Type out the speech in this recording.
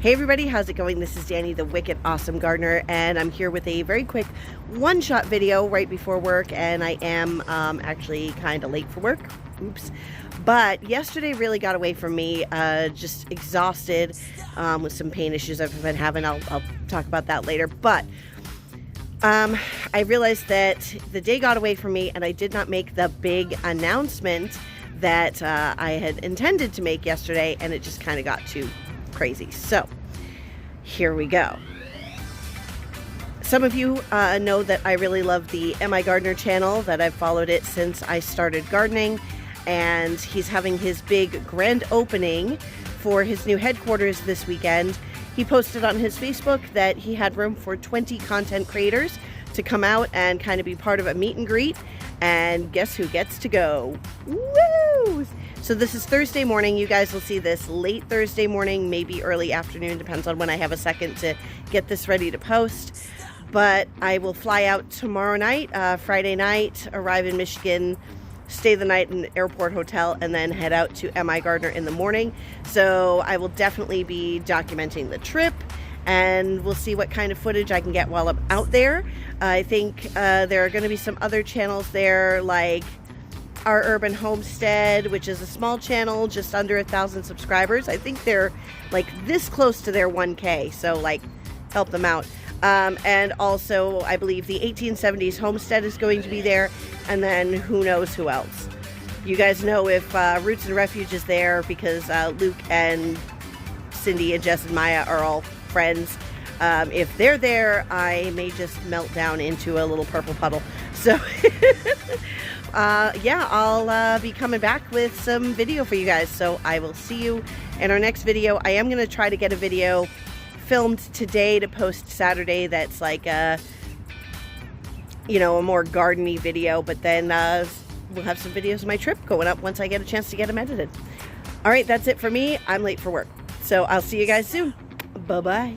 Hey everybody, how's it going? This is Dani, the Wicked Awesome Gardener, and I'm here with a very quick one-shot video right before work, and I am actually kind of late for work. Oops. But yesterday really got away from me, just exhausted with some pain issues I've been having. I'll talk about that later, but I realized that the day got away from me and I did not make the big announcement that I had intended to make yesterday, and it just kind of got too crazy. So here we go. Some of you know that I really love the Migardener channel, that I've followed it since I started gardening, and he's having his big grand opening for his new headquarters this weekend. He posted on his Facebook that he had room for 20 content creators to come out and kind of be part of a meet and greet, and guess who gets to go? Woo! So this is Thursday morning. You guys will see this late Thursday morning, maybe early afternoon, depends on when I have a second to get this ready to post. But I will fly out tomorrow night, Friday night, arrive in Michigan, stay the night in an airport hotel, and then head out to Migardener in the morning. So I will definitely be documenting the trip, and we'll see what kind of footage I can get while I'm out there. I think there are going to be some other channels there, like Our Urban Homestead, which is a small channel, just under 1,000 subscribers. I think they're like this close to their 1K, so like help them out. And also I believe the 1870s Homestead is going to be there, and then who knows who else. You guys know if Roots and Refuge is there, because Luke and Cindy and Jess and Maya are all friends. If they're there, I may just melt down into a little purple puddle. So yeah, I'll be coming back with some video for you guys. So I will see you in our next video. I am going to try to get a video filmed today to post Saturday that's like a, you know, a more garden-y video, but then we'll have some videos of my trip going up once I get a chance to get them edited. All right, that's it for me. I'm late for work, so I'll see you guys soon. Bye-bye.